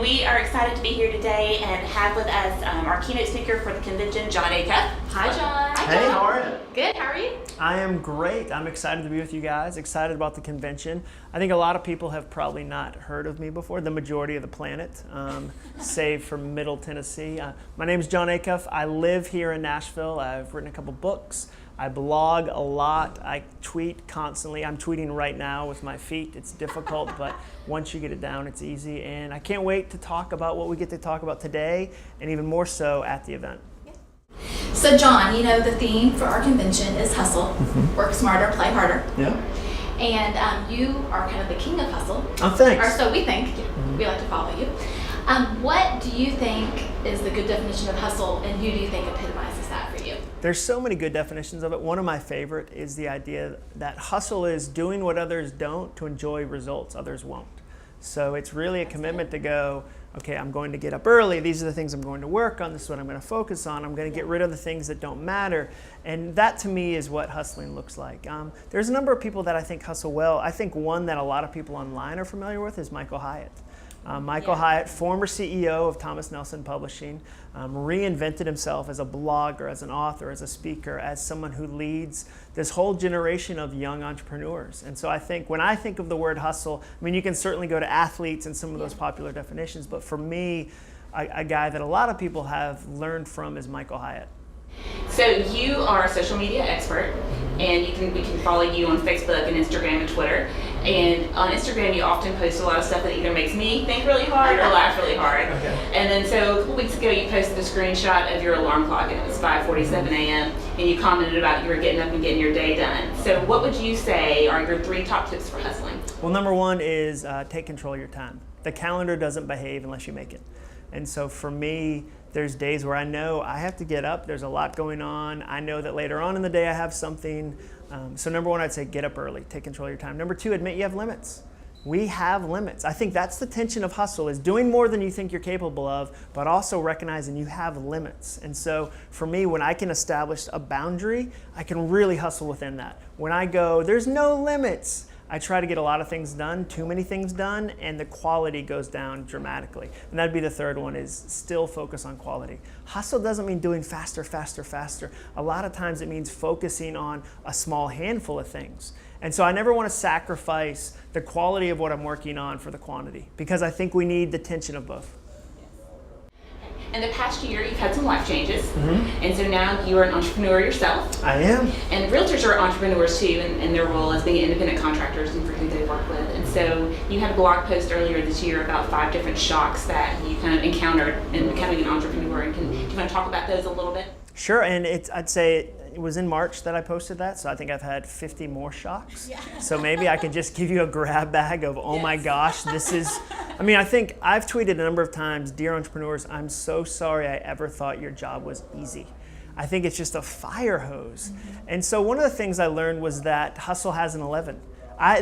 We are excited to be here today and have with us our keynote speaker for the convention, Jon Acuff. Hi, Jon. Hi, Hey, how are you? Good, how are you? I am great. I'm excited to be with you guys, excited about the convention. I think a lot of people have probably not heard of me before, the majority of the planet, save for Middle Tennessee. My name is Jon Acuff. I live here in Nashville. I've written a couple books. I blog a lot. I tweet constantly. I'm tweeting right now with my feet. It's difficult, but once you get it down, it's easy. And I can't wait to talk about what we get to talk about today, and even more so at the event. So Jon, you know the theme for our convention is hustle, work smarter, play harder. Yeah. And you are kind of the king of hustle. Oh, thanks. Or so we think. We like to follow you. What do you think is the good definition of hustle, and who do you think epitomizes that for you? There's so many good definitions of it. One of my favorite is the idea that hustle is doing what others don't to enjoy results others won't. So it's really a commitment to go, okay, I'm going to get up early. These are the things I'm going to work on. This is what I'm going to focus on. I'm going to get rid of the things that don't matter. And that to me is what hustling looks like. There's a number of people that I think hustle well. I think one that a lot of people online are familiar with is Michael Hyatt. Michael Hyatt, former CEO of Thomas Nelson Publishing, reinvented himself as a blogger, as an author, as a speaker, as someone who leads this whole generation of young entrepreneurs. And so I think when I think of the word hustle, I mean, you can certainly go to athletes and some of those popular definitions, but for me, a guy that a lot of people have learned from is Michael Hyatt. So you are a social media expert, and we can follow you on Facebook and Instagram and Twitter. And on Instagram, you often post a lot of stuff that either makes me think really hard or laugh really hard. Okay. And then so a couple weeks ago, you posted a screenshot of your alarm clock, and it was 5:47 a.m. And you commented about you were getting up and getting your day done. So what would you say are your 3 top tips for hustling? Well, number one is take control of your time. The calendar doesn't behave unless you make it. And so for me, there's days where I know I have to get up. There's a lot going on. I know that later on in the day I have something. So number one, I'd say get up early, take control of your time. Number two, admit you have limits. We have limits. I think that's the tension of hustle, is doing more than you think you're capable of, but also recognizing you have limits. And so for me, when I can establish a boundary, I can really hustle within that. When I go, there's no limits, I try to get a lot of things done, too many things done, and the quality goes down dramatically. And that'd be the third one, is still focus on quality. Hustle doesn't mean doing faster, faster, faster. A lot of times it means focusing on a small handful of things. And so I never want to sacrifice the quality of what I'm working on for the quantity, because I think we need the tension of both. In the past year, you've had some life changes, and so now you are an entrepreneur yourself. I am. And realtors are entrepreneurs too, in their role as being independent contractors and for who they work with. And so you had a blog post earlier this year about 5 different shocks that you kind of encountered in becoming an entrepreneur. And do you want to talk about those a little bit? Sure, and I'd say it was in March that I posted that, so I think I've had 50 more shocks. Yeah. So maybe I can just give you a grab bag of, oh my gosh, this is, I mean, I think I've tweeted a number of times, dear entrepreneurs, I'm so sorry I ever thought your job was easy. I think it's just a fire hose. And so one of the things I learned was that hustle has an 11.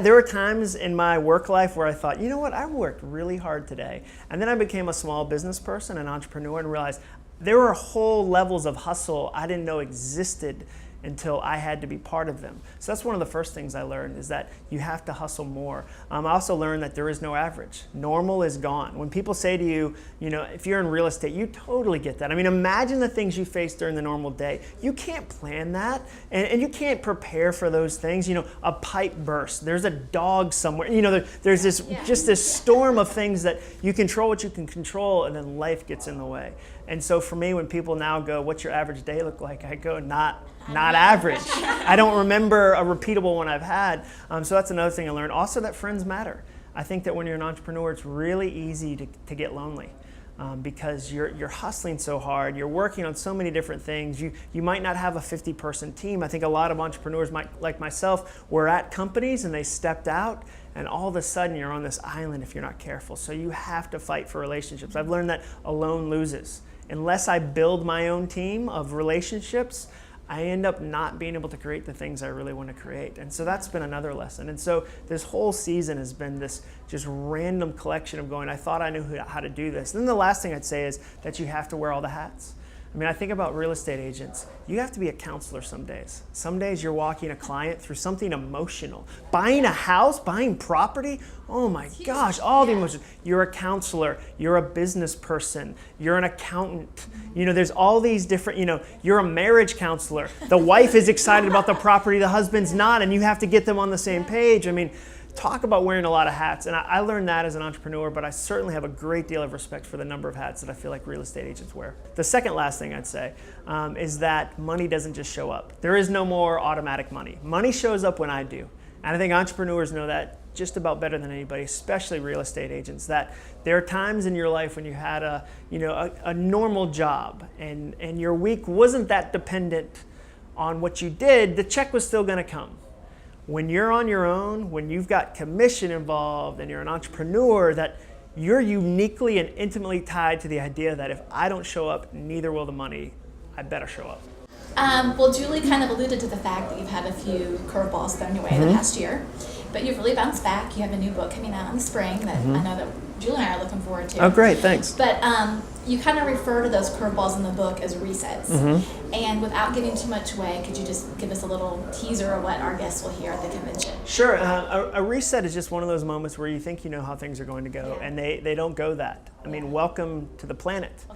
There were times in my work life where I thought, you know what, I worked really hard today. And then I became a small business person, an entrepreneur, and realized there were whole levels of hustle I didn't know existed until I had to be part of them. So that's one of the first things I learned, is that you have to hustle more. I also learned that there is no average. Normal is gone. When people say to you, you know, if you're in real estate, you totally get that. I mean, imagine the things you face during the normal day. You can't plan that, and you can't prepare for those things. You know, a pipe burst, there's a dog somewhere. You know, there's this just this storm of things that you control what you can control, and then life gets in the way. And so for me, when people now go, what's your average day look like? I go, not average. I don't remember a repeatable one I've had. So that's another thing I learned. Also, that friends matter. I think that when you're an entrepreneur, it's really easy to get lonely. Because you're hustling so hard, you're working on so many different things. You might not have a 50-person team. I think a lot of entrepreneurs, like myself, were at companies and they stepped out, and all of a sudden you're on this island if you're not careful. So you have to fight for relationships. I've learned that alone loses. Unless I build my own team of relationships, I end up not being able to create the things I really want to create. And so that's been another lesson. And so this whole season has been this just random collection of going, I thought I knew how to do this. And then the last thing I'd say is that you have to wear all the hats. I I mean, I think about real estate agents. You have to be a counselor some days. Some days you're walking a client through something emotional. Buying a house, buying property, oh my gosh, all the emotions. You're a counselor, you're a business person, you're an accountant. You know, there's all these different, you're a marriage counselor. The wife is excited about the property, the husband's not, and you have to get them on the same page. I mean, talk about wearing a lot of hats. And I learned that as an entrepreneur, but I certainly have a great deal of respect for the number of hats that I feel like real estate agents wear. The second last thing I'd say is that money doesn't just show up. There is no more automatic money. Money shows up when I do. And I think entrepreneurs know that just about better than anybody, especially real estate agents, that there are times in your life when you had a normal job and your week wasn't that dependent on what you did, the check was still gonna come. When you're on your own, when you've got commission involved and you're an entrepreneur, that you're uniquely and intimately tied to the idea that if I don't show up, neither will the money. I better show up. Well, Julie kind of alluded to the fact that you've had a few curveballs thrown your way the past year, but you've really bounced back. You have a new book coming out in the spring that I know that Julie and I are looking forward to. Oh, great, thanks. But you kind of refer to those curveballs in the book as resets. And without giving too much away, could you just give us a little teaser of what our guests will hear at the convention? Sure. A reset is just one of those moments where you think you know how things are going to go, and they don't go that. I mean, welcome to the planet.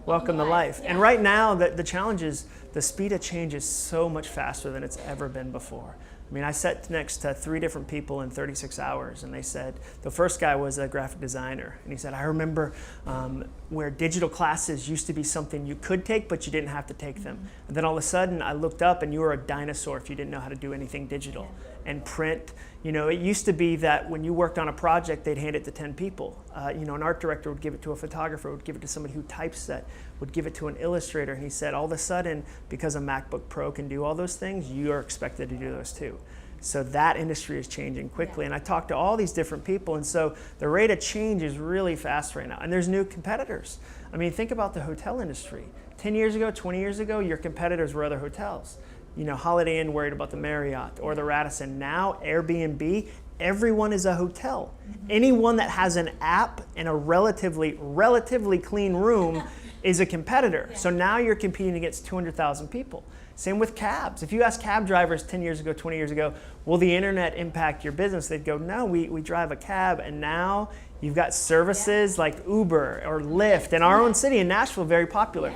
Welcome to life. Yeah. And right now, the challenge is the speed of change is so much faster than it's ever been before. I mean, I sat next to 3 different people in 36 hours, and they said, the first guy was a graphic designer, and he said, I remember where digital classes used to be something you could take, but you didn't have to take them. And then all of a sudden, I looked up, and you were a dinosaur if you didn't know how to do anything digital. And print, it used to be that when you worked on a project, they'd hand it to 10 people. An art director would give it to a photographer, would give it to somebody who typeset, would give it to an illustrator. And he said, all of a sudden, because a MacBook Pro can do all those things, you are expected to do those too. So that industry is changing quickly. And I talked to all these different people, and so the rate of change is really fast right now. And there's new competitors. I mean, think about the hotel industry. 10 years ago, 20 years ago, your competitors were other hotels. Holiday Inn worried about the Marriott or the Radisson. Now, Airbnb, everyone is a hotel. Anyone that has an app and a relatively clean room is a competitor. So now you're competing against 200,000 people. Same with cabs. If you ask cab drivers 10 years ago, 20 years ago, will the internet impact your business? They'd go, no, we drive a cab. And now you've got services like Uber or Lyft. In our own city, in Nashville, very popular.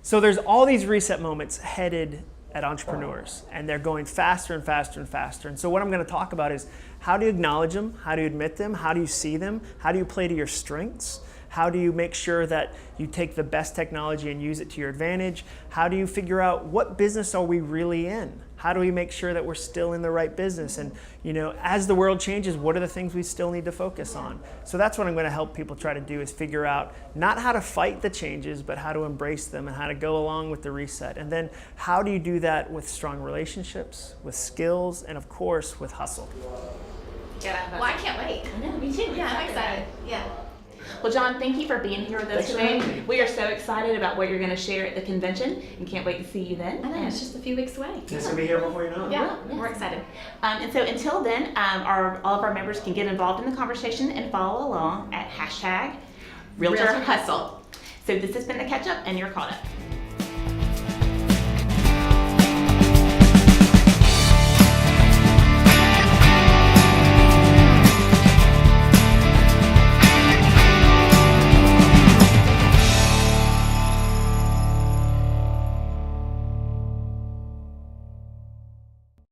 So there's all these reset moments headed at entrepreneurs, and they're going faster and faster and faster. And so what I'm going to talk about is how do you acknowledge them? How do you admit them? How do you see them? How do you play to your strengths? How do you make sure that you take the best technology and use it to your advantage? How do you figure out what business are we really in? How do we make sure that we're still in the right business? And as the world changes, what are the things we still need to focus on? So that's what I'm going to help people try to do, is figure out not how to fight the changes, but how to embrace them and how to go along with the reset. And then how do you do that with strong relationships, with skills, and of course, with hustle? Well, I can't wait. I know, me too. Yeah, I'm excited. Yeah. Well, John, thank you for being here with us today. We are so excited about what you're going to share at the convention and can't wait to see you then. I know, it's just a few weeks away. It's going to be here before you know it. Yeah, we're excited. And so until then, all of our members can get involved in the conversation and follow along at #RealtorHustle. So this has been The Catch Up, and you're caught up.